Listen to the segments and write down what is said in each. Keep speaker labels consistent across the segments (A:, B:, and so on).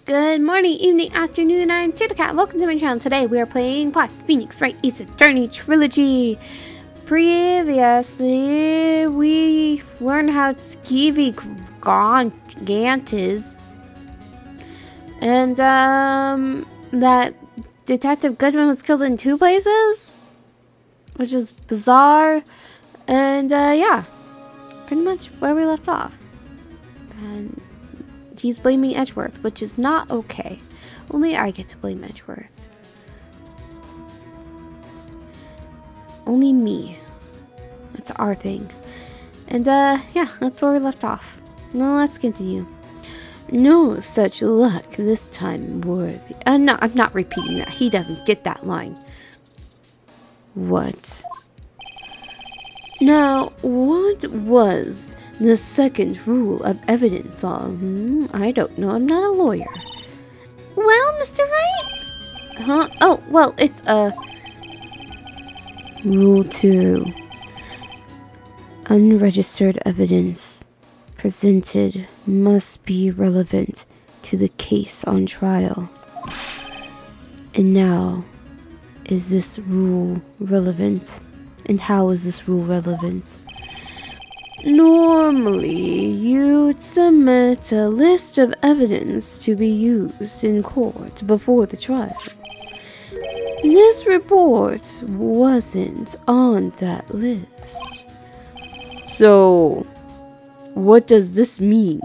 A: Good morning, evening, afternoon, I'm Cat. Welcome to my channel. Today we are playing Phoenix Wright Ace Attorney Trilogy. Previously, we learned how skeevy Gant is. And, that Detective Goodman was killed in 2 places? Which is bizarre. And, yeah. Pretty much where we left off. And he's blaming Edgeworth, which is not okay. Only I get to blame Edgeworth. Only me. That's our thing. And, yeah, that's where we left off. Now let's continue. No such luck this time, Worthy. No, I'm not repeating that. He doesn't get that line. What? Now, what was the second rule of evidence law? I don't know. I'm not a lawyer. Well, Mr. Wright? Huh? Oh, well, it's Rule 2. Unregistered evidence presented must be relevant to the case on trial. And now, is this rule relevant? And how is this rule relevant? Normally, you'd submit a list of evidence to be used in court before the trial. This report wasn't on that list. So, what does this mean?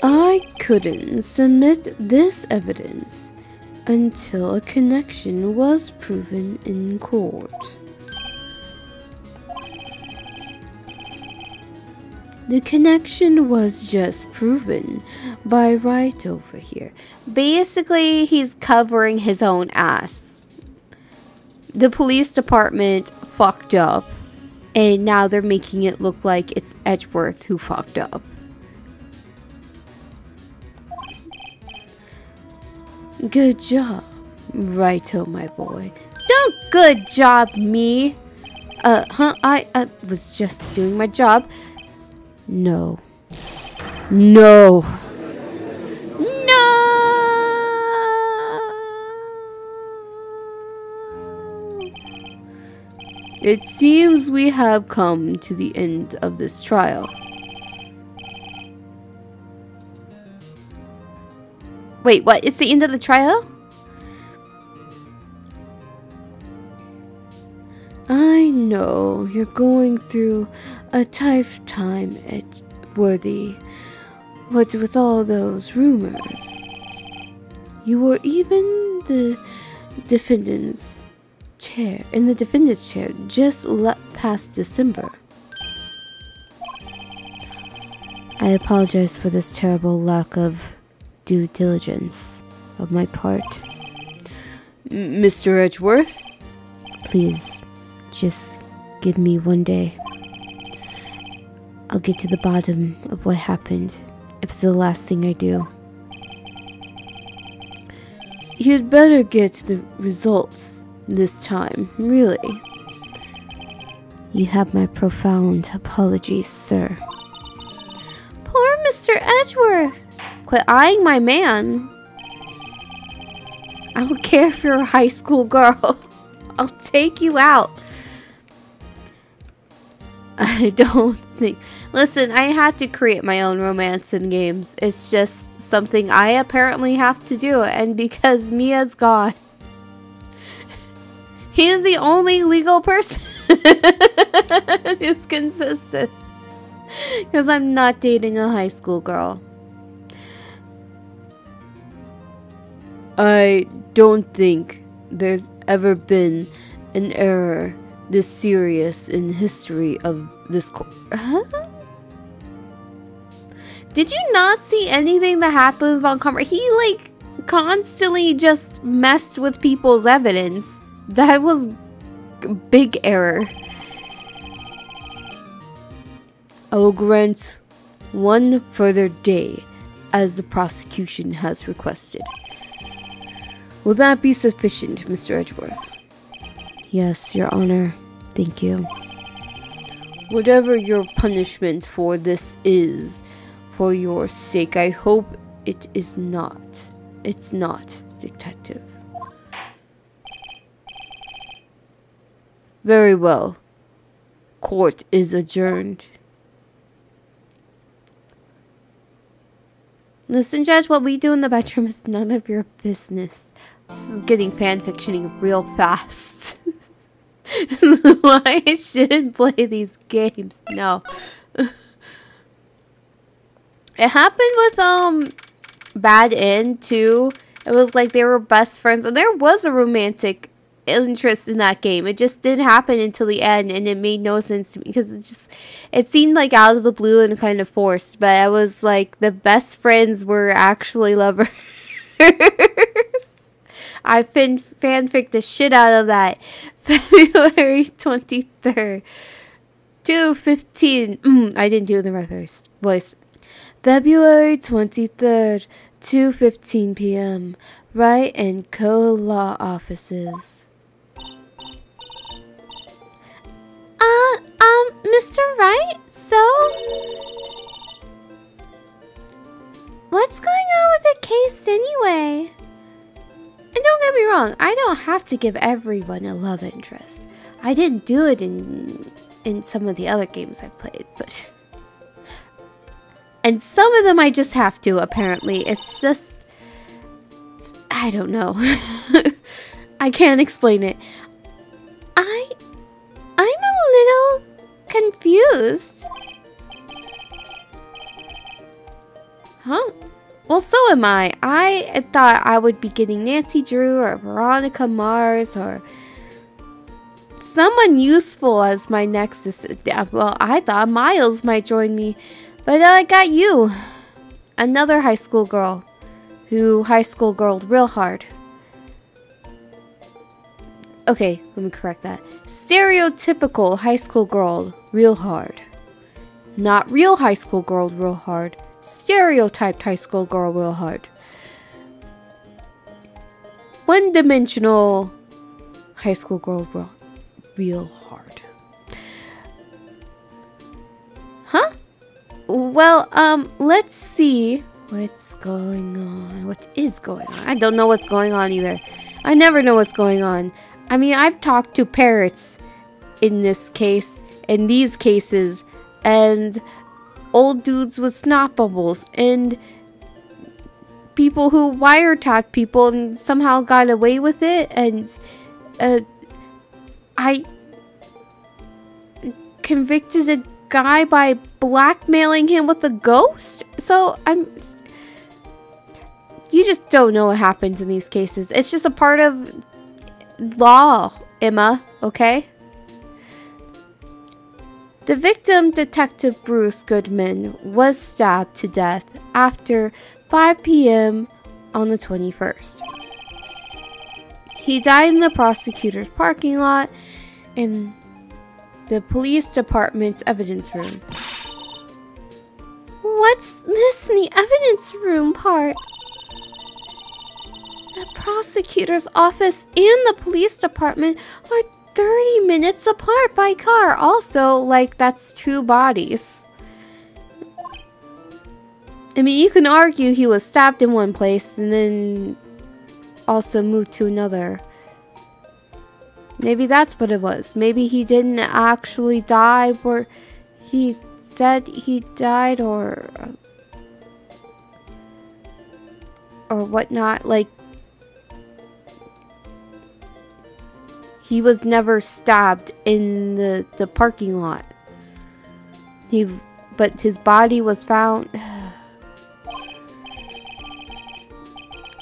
A: I couldn't submit this evidence until a connection was proven in court. The connection was just proven by Wright over here. Basically, he's covering his own ass. The police department fucked up, and now they're making it look like it's Edgeworth who fucked up. Good job, Righto, my boy. Don't good job me. I was just doing my job. No. No. No. It seems we have come to the end of this trial. Wait, what? It's the end of the trial? I know you're going through a tough time, Worthy. What with all those rumors? You were even the defendant's chair, in the defendant's chair just past December. I apologize for this terrible lack of due diligence of my part. Mr. Edgeworth? Please, just give me one day. I'll get to the bottom of what happened, if it's the last thing I do. You'd better get the results this time, really. You have my profound apologies, sir. Poor Mr. Edgeworth! Quit eyeing my man. I don't care if you're a high school girl. I'll take you out. I don't think... Listen, I had to create my own romance in games. It's just something I apparently have to do. And because Mia's gone, he is the only legal person who's consistent. Because I'm not dating a high school girl. I don't think there's ever been an error this serious in history of this court. Huh? Did you not see anything that happened on camera? He, like, constantly just messed with people's evidence. That was a big error. I will grant one further day, as the prosecution has requested. Will that be sufficient, Mr. Edgeworth? Yes, Your Honor. Thank you. Whatever your punishment for this is, For your sake, I hope it is not. It's not, Detective. Very well. Court is adjourned. Listen, Judge, what we do in the bedroom is none of your business. This is getting fanfictioning real fast. This is why I shouldn't play these games. No. It happened with Bad End too. It was like they were best friends, and there was a romantic interest in that game. It just didn't happen until the end, and it made no sense to me because it seemed like out of the blue and kind of forced. But I was like, the best friends were actually lovers. I fanfic the shit out of that. February 23rd, 2:15. I didn't do the right voice. February 23rd, 2:15 p.m. Wright and Co. Law Offices. Mr. Wright, so what's going on with the case anyway? And don't get me wrong, I don't have to give everyone a love interest. I didn't do it in some of the other games I played, but and some of them I just have to, apparently. It's just, I don't know. I can't explain it. I'm a little confused. Huh? Well, so am I. I thought I would be getting Nancy Drew or Veronica Mars or someone useful as my next assistant. Well, I thought Miles might join me, but I got you. Another high school girl who high school girled real hard. Okay, let me correct that. Stereotypical high school girl real hard. Not real high school girl real hard. Stereotyped high school girl real hard. One-dimensional high school girl real hard. Huh? Well, let's see what's going on. What is going on? I don't know what's going on either. I never know what's going on. I mean, I've talked to parrots in this case, in these cases, and old dudes with snot bubbles, and people who wiretapped people and somehow got away with it, and I convicted a guy by blackmailing him with a ghost. So you just don't know what happens in these cases. It's just a part of law, Emma, okay? The victim, Detective Bruce Goodman, was stabbed to death after 5 p.m. on the 21st. He died in the prosecutor's parking lot in the police department's evidence room. What's this in the evidence room part? The prosecutor's office and the police department are 30 minutes apart by car. Also, like, that's 2 bodies. I mean, you can argue he was stabbed in one place and then also moved to another. Maybe that's what it was. Maybe he didn't actually die where he said he died, or whatnot. Like, he was never stabbed in the parking lot. But his body was found.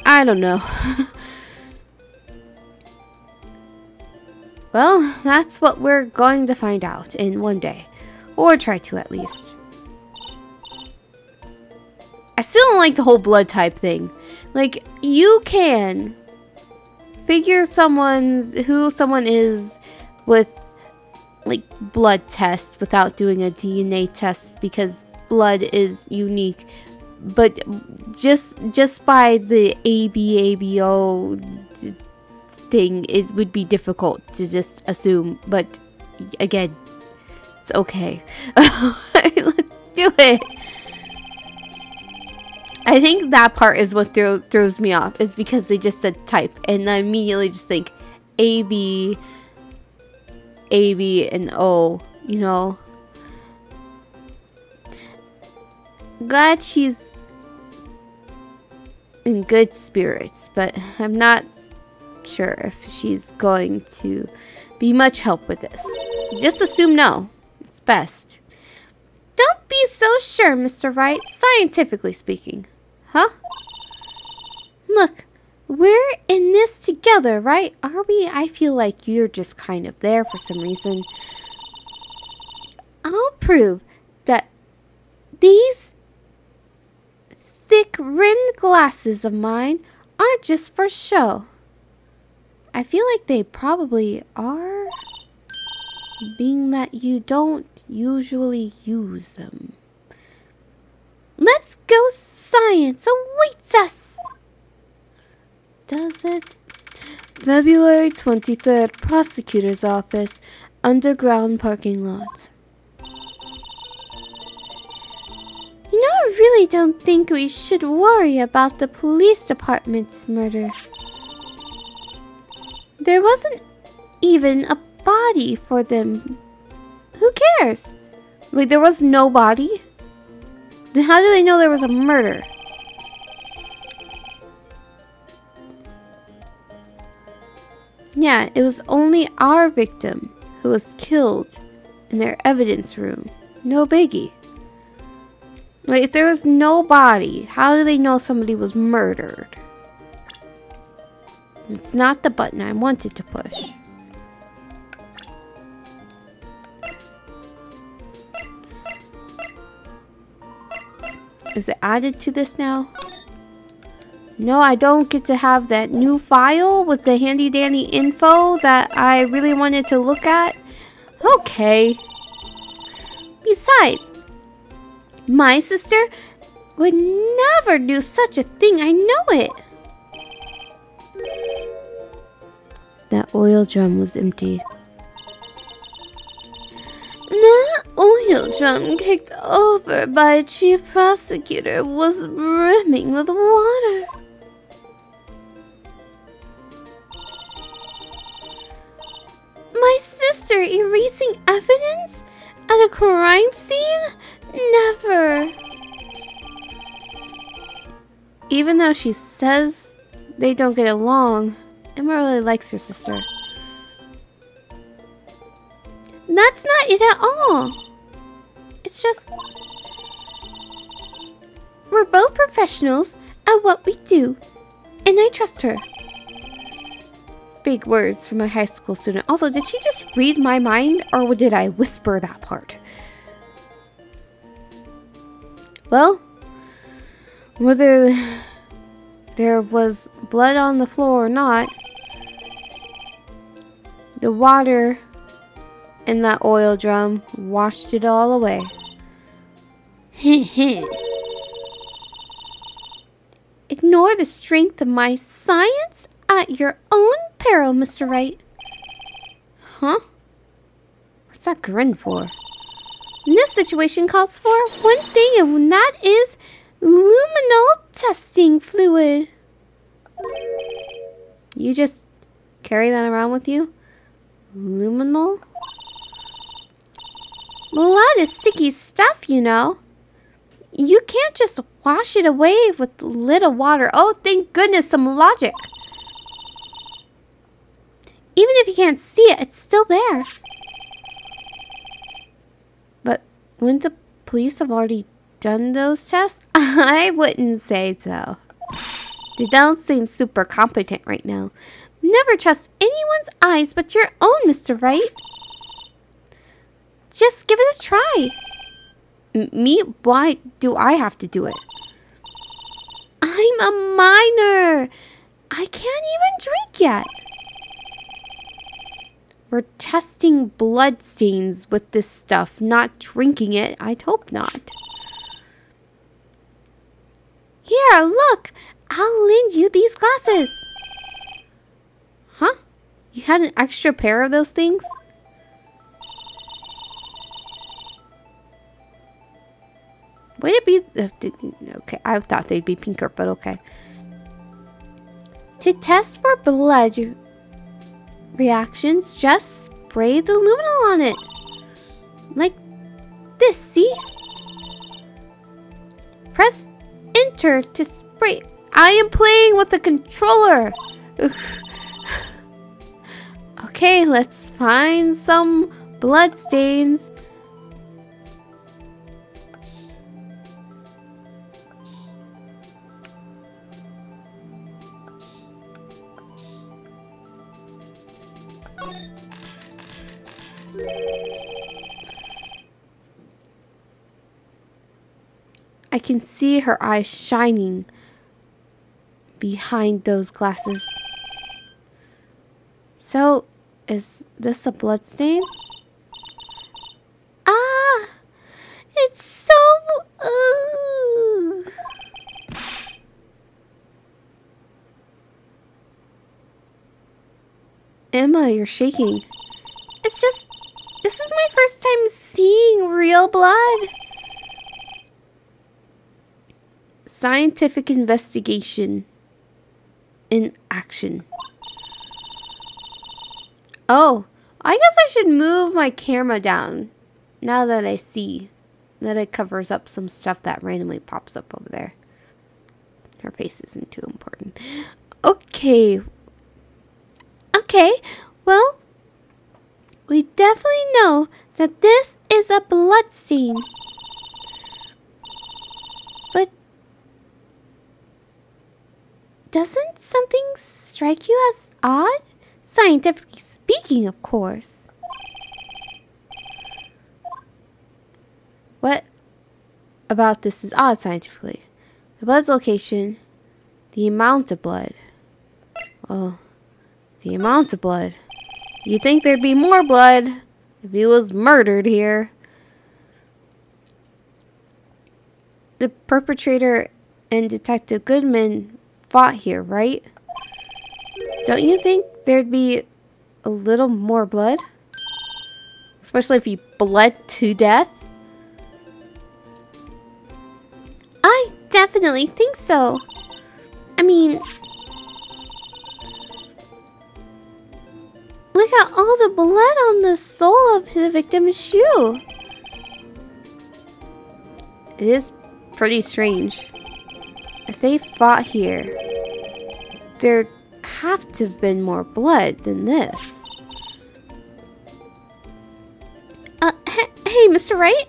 A: I don't know. Well, that's what we're going to find out in one day. Or try to, at least. I still don't like the whole blood type thing. Like, you can figure who someone is with, like, blood tests without doing a DNA test, because blood is unique. But just by the ABO thing, it would be difficult to just assume. But again, it's okay. Let's do it. I think that part is what throws me off, is because they just said type, and I immediately just think A, B, and O, you know. Glad she's in good spirits, but I'm not sure if she's going to be much help with this. Just assume no. It's best. Don't be so sure, Mr. Wright, scientifically speaking. Huh? Look, we're in this together, right? Are we? I feel like you're just kind of there for some reason. I'll prove that these thick rimmed glasses of mine aren't just for show. I feel like they probably are, being that you don't usually use them. Let's go, science awaits us! Does it? February 23rd, Prosecutor's Office, underground parking lot. You know, I really don't think we should worry about the police department's murder. There wasn't even a body for them. Who cares? Wait, there was no body? Then how do they know there was a murder? Yeah, it was only our victim who was killed in their evidence room. No biggie. Wait, if there was no body, how do they know somebody was murdered? It's not the button I wanted to push. Is it added to this now? No, I don't get to have that new file with the handy dandy info that I really wanted to look at. Okay. Besides, my sister would never do such a thing. I know it. That oil drum was empty. That oil drum kicked over by a chief prosecutor was brimming with water. My sister erasing evidence at a crime scene? Never. Even though she says they don't get along, Emma really likes her sister. That's not it at all. It's just we're both professionals at what we do, and I trust her. Big words from a high school student. Also, did she just read my mind, or did I whisper that part? Well, whether there was blood on the floor or not, the water in that oil drum washed it all away. Ignore the strength of my science at your own peril, Mr. Wright. Huh? What's that grin for? This situation calls for one thing, and that is luminol testing fluid. You just carry that around with you? Luminol? A lot of sticky stuff, you know. You can't just wash it away with little water. Oh, thank goodness, some logic. Even if you can't see it, it's still there. But wouldn't the police have already done those tests? I wouldn't say so. They don't seem super competent right now. Never trust anyone's eyes but your own, Mr. Wright. Just give it a try. Me? Why do I have to do it? I'm a minor. I can't even drink yet. We're testing blood stains with this stuff, not drinking it. I'd hope not. Here, look. I'll lend you these glasses. Huh? You had an extra pair of those things? Would it be... okay, I thought they'd be pinker, but okay. To test for blood reactions, just spray the luminol on it. Like this, see? Press enter to spray. I am playing with the controller. Okay, let's find some blood stains. I can see her eyes shining behind those glasses. So, is this a blood stain? Ah! It's so... Emma, you're shaking. It's just... This is my first time seeing real blood. Scientific investigation in action. Oh, I guess I should move my camera down now that I see that it covers up some stuff that randomly pops up over there. Her face isn't too important. Okay. Okay, well, we definitely know that this is a blood stain. But doesn't something strike you as odd? Scientifically speaking, of course. What about this is odd scientifically? The blood's location, the amount of blood. Oh, the amount of blood. You'd think there'd be more blood if he was murdered here. The perpetrator and Detective Goodman fought here, right? Don't you think there'd be a little more blood? Especially if he bled to death? I definitely think so. I mean, look at all the blood on the sole of the victim's shoe. It is pretty strange. If they fought here, there have to have been more blood than this. Hey, Mr. Wright?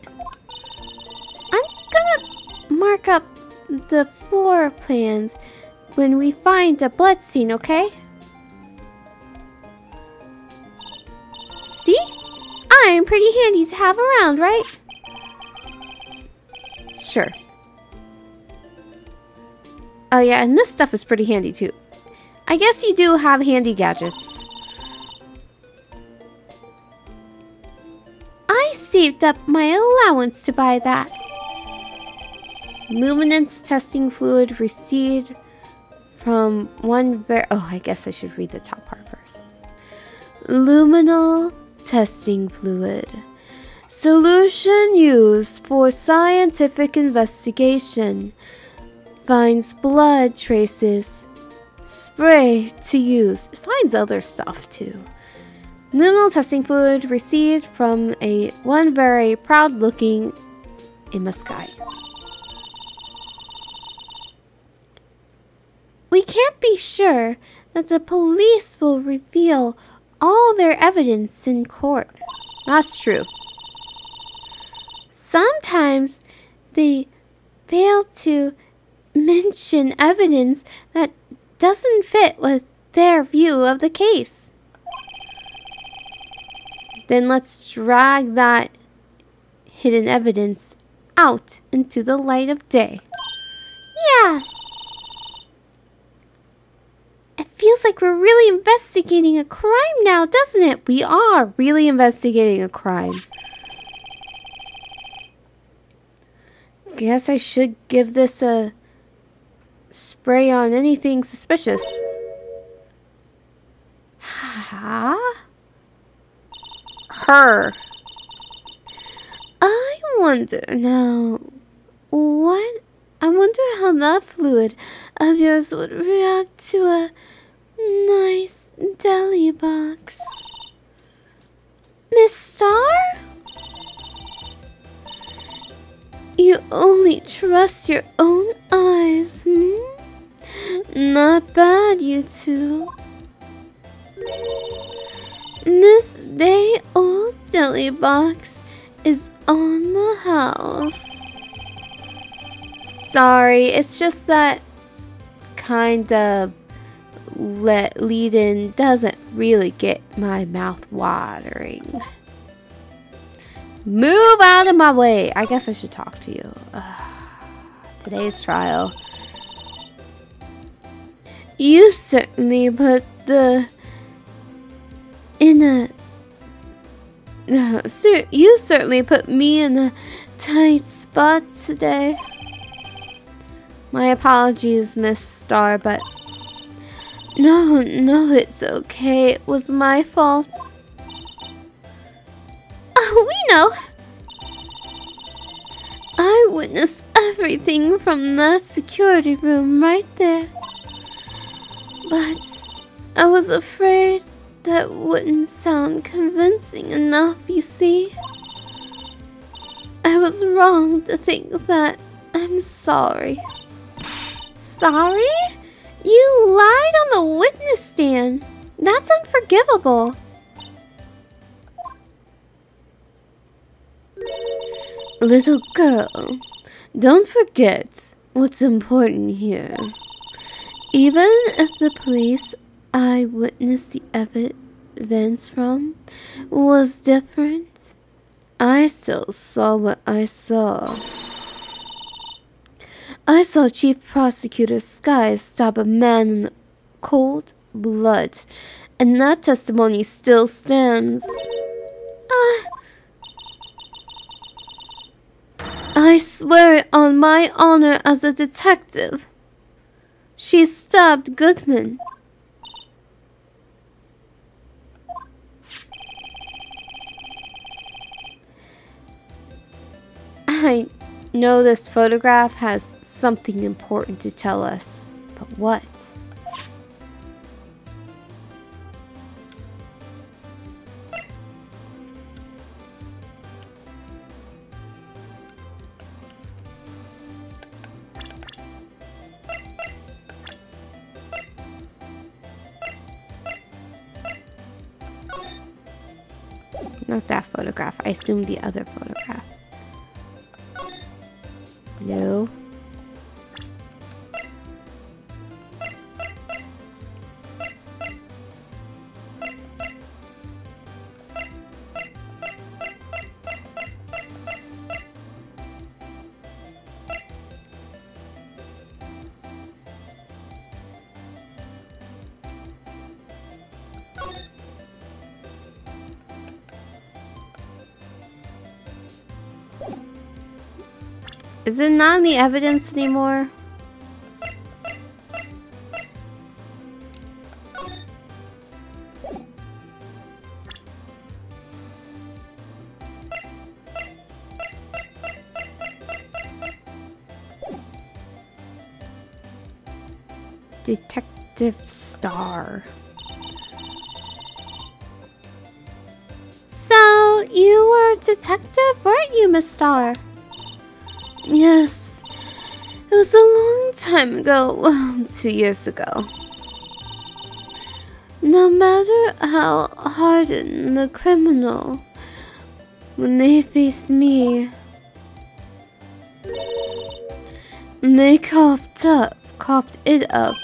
A: I'm gonna mark up the floor plans when we find a blood stain, okay? See? I'm pretty handy to have around, right? Sure. Oh yeah, and this stuff is pretty handy too. I guess you do have handy gadgets. I saved up my allowance to buy that. Luminance testing fluid received from one oh, I guess I should read the top part first. Luminol testing fluid. Solution used for scientific investigation. Finds blood traces. Spray to use. It finds other stuff too. Luminol testing fluid received from one very proud looking Emma Sky. We can't be sure that the police will reveal all their evidence in court. That's true. Sometimes they fail to mention evidence that doesn't fit with their view of the case. Then let's drag that hidden evidence out into the light of day. Yeah. It feels like we're really investigating a crime now, doesn't it? We are really investigating a crime. Guess I should give this a spray on anything suspicious. Huh? Her. I wonder now. What? I wonder how that fluid of yours would react to a nice deli box. Miss Star? You only trust your own eyes, Not bad, you two. This day-old deli box is on the house. Sorry, it's just that kind of lead-in doesn't really get my mouth watering. Move out of my way. I guess I should talk to you. Today's trial. You certainly put you certainly put me in a tight spot today. My apologies, Miss Star, but no, it's okay. It was my fault. Oh, we know. I witnessed everything from that security room right there. But I was afraid that wouldn't sound convincing enough, you see. I was wrong to think that. I'm sorry. Sorry? You lied on the witness stand. That's unforgivable. Little girl, don't forget what's important here. Even if the police I witnessed the events from was different, I still saw what I saw. I saw Chief Prosecutor Sky stop a man in cold blood, and that testimony still stands. I swear it on my honor as a detective. She stabbed Goodman. I know this photograph has something important to tell us, but what? Not that photograph. I assume the other photograph. No. Is it not in the evidence anymore? Detective Star. So, you were a detective, weren't you, Miss Star? Yes, it was a long time ago, well, 2 years ago. No matter how hardened the criminal, when they faced me, they coughed it up.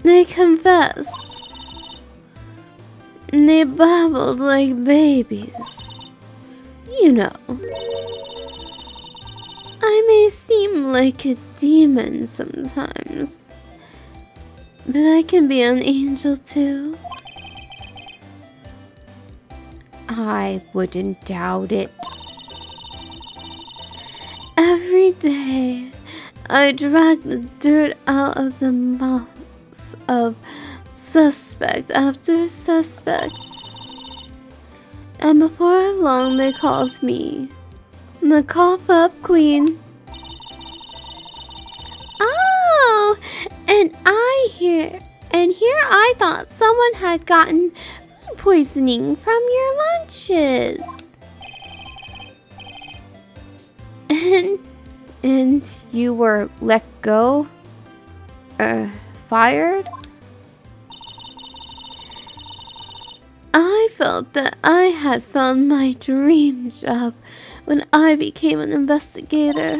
A: They confessed. They babbled like babies. You know, I may seem like a demon sometimes, but I can be an angel too. I wouldn't doubt it. Every day, I drag the dirt out of the mouths of suspect after suspect. And before long, they called me the cough-up queen. Oh, and here I thought someone had gotten food poisoning from your lunches. And you were let go? Fired? I felt that I had found my dream job when I became an investigator.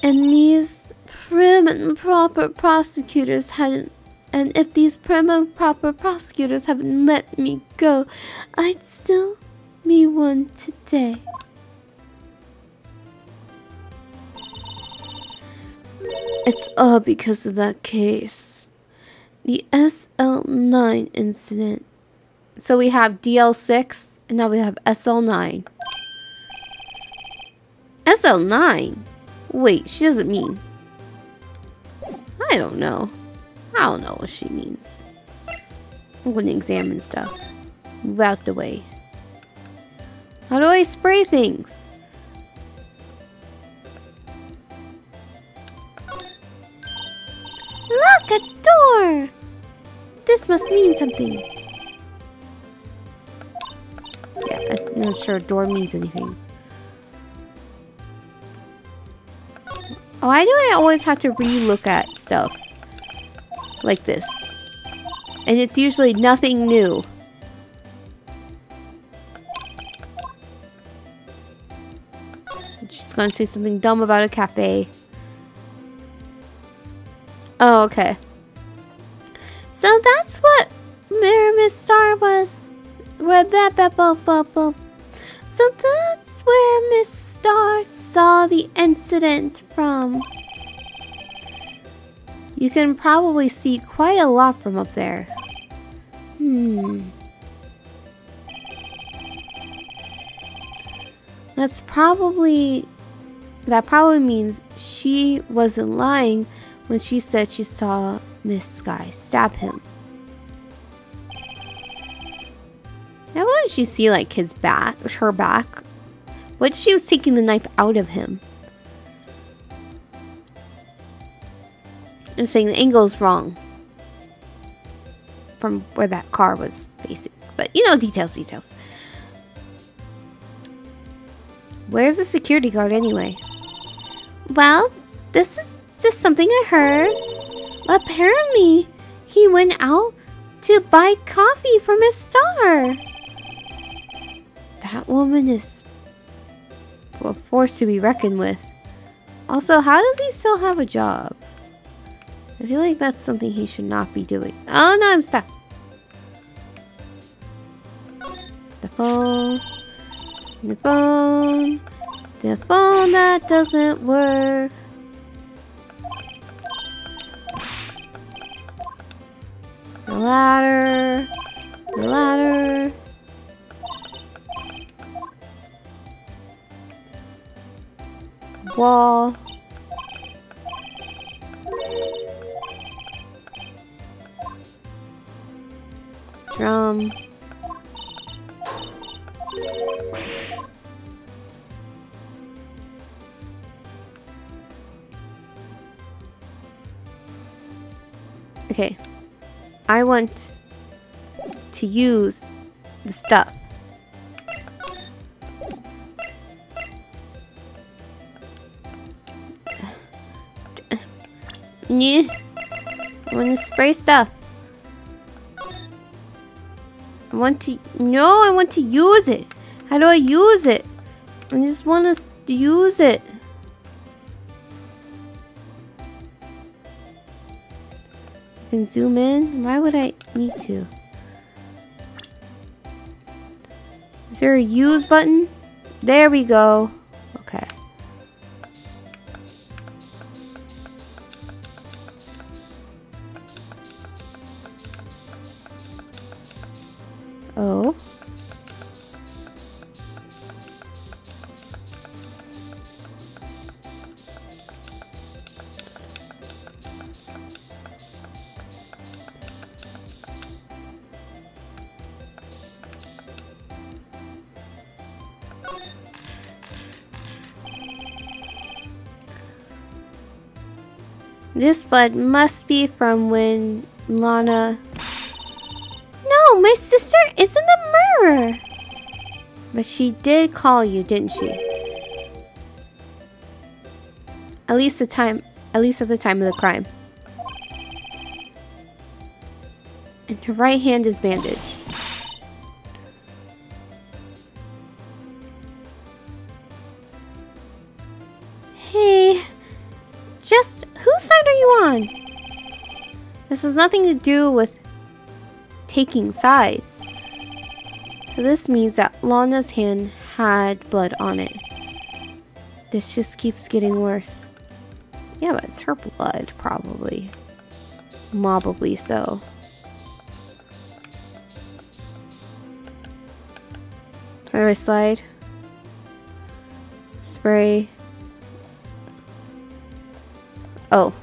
A: And these prim and proper prosecutors hadn't, and if these prim and proper prosecutors hadn't let me go, I'd still be one today. It's all because of that case. The SL9 incident. So we have DL6 and now we have SL9. SL9? Wait, she doesn't mean. I don't know. I don't know what she means. I'm going to examine stuff. Move out the way. How do I spray things? Look, a door! This must mean something. Yeah, I'm not sure a door means anything. Why do I always have to re-look at stuff like this? And it's usually nothing new. She's gonna say something dumb about a cafe. Oh, okay. So that's what Miss Star was. So that's where Miss Star saw the incident from. You can probably see quite a lot from up there. That probably means she wasn't lying when she said she saw Miss Sky stab him. Now, why did she see like his back, her back? What if she was taking the knife out of him? I'm saying the angle is wrong from where that car was facing. But you know, details. Where's the security guard anyway? Well, this is just something I heard. Apparently, he went out to buy coffee for Miss Star. That woman is a force to be reckoned with. Also, how does he still have a job? I feel like that's something he should not be doing. Oh no, I'm stuck. The phone that doesn't work. The ladder. Wall. Drum. Okay. I want to use the stuff. Yeah. I want to spray stuff. I want to use it. How do I use it? I just want to use it. I can zoom in. Why would I need to? Is there a use button? There we go. Okay. Oh. This blood must be from when Lana... No, my sister isn't the murderer! But she did call you, didn't she? At least at the time of the crime. And her right hand is bandaged. Hey, just whose side are you on? This has nothing to do with taking sides. So this means that Lana's hand had blood on it. This just keeps getting worse. Yeah, but it's her blood, probably. Probably so. Where do I slide? Spray. Oh.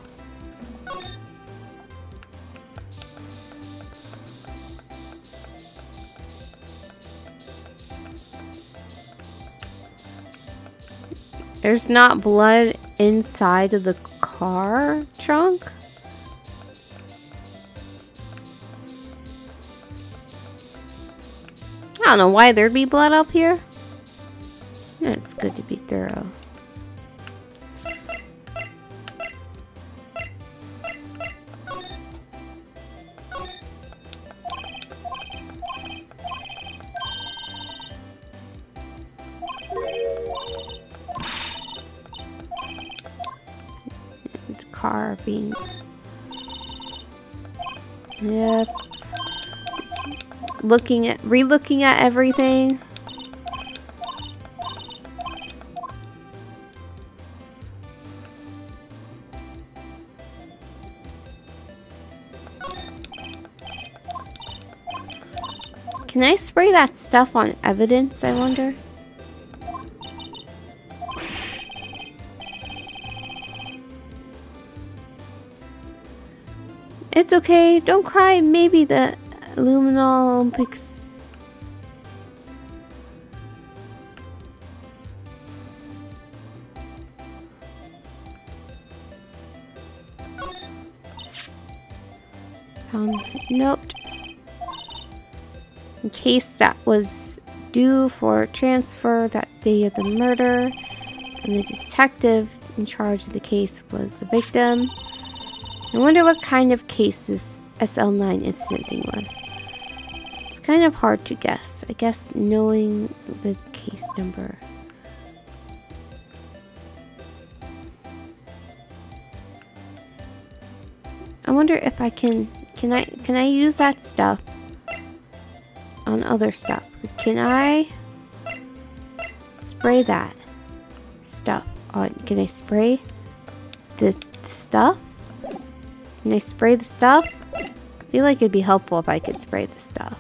A: There's not blood inside of the car trunk? I don't know why there'd be blood up here. Yeah, it's good to be thorough. The car being... Yep. Re-looking at everything. Can I spray that stuff on evidence, I wonder? It's okay, don't cry, maybe the Luminol Olympics. Nope. In case that was due for transfer that day of the murder, and the detective in charge of the case was the victim. I wonder what kind of case this SL9 incident thing was. It's kind of hard to guess. I guess knowing the case number. I wonder if I can I use that stuff on other stuff? Can I spray that stuff on? Can I spray the stuff? Can I spray the stuff? I feel like it'd be helpful if I could spray the stuff.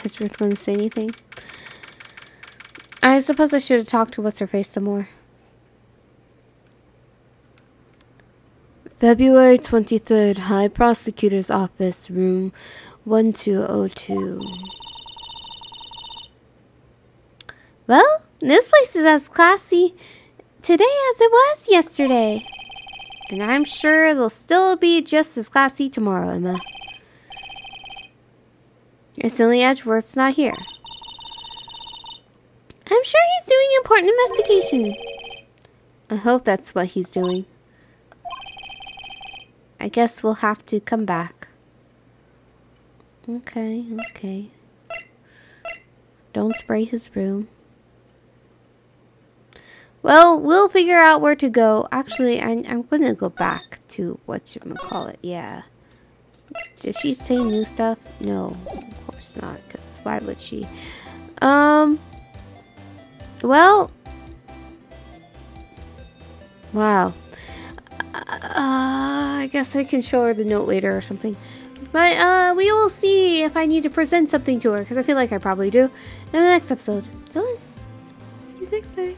A: Is Ruth going to say anything? I suppose I should have talked to What's-Her-Face some more. February 23rd, High Prosecutor's Office, Room 1202. Well, this place is as classy today as it was yesterday. And I'm sure it'll still be just as classy tomorrow, Emma. Silly Edgeworth's not here. I'm sure he's doing important investigation. I hope that's what he's doing. I guess we'll have to come back. Okay. Don't spray his room. Well, we'll figure out where to go. Actually, I'm gonna go back to whatchamacallit. Yeah. Did she say new stuff? No, of course not, because why would she? Well, wow. I guess I can show her the note later or something. But, we will see if I need to present something to her, because I feel like I probably do, in the next episode. So, see you next time.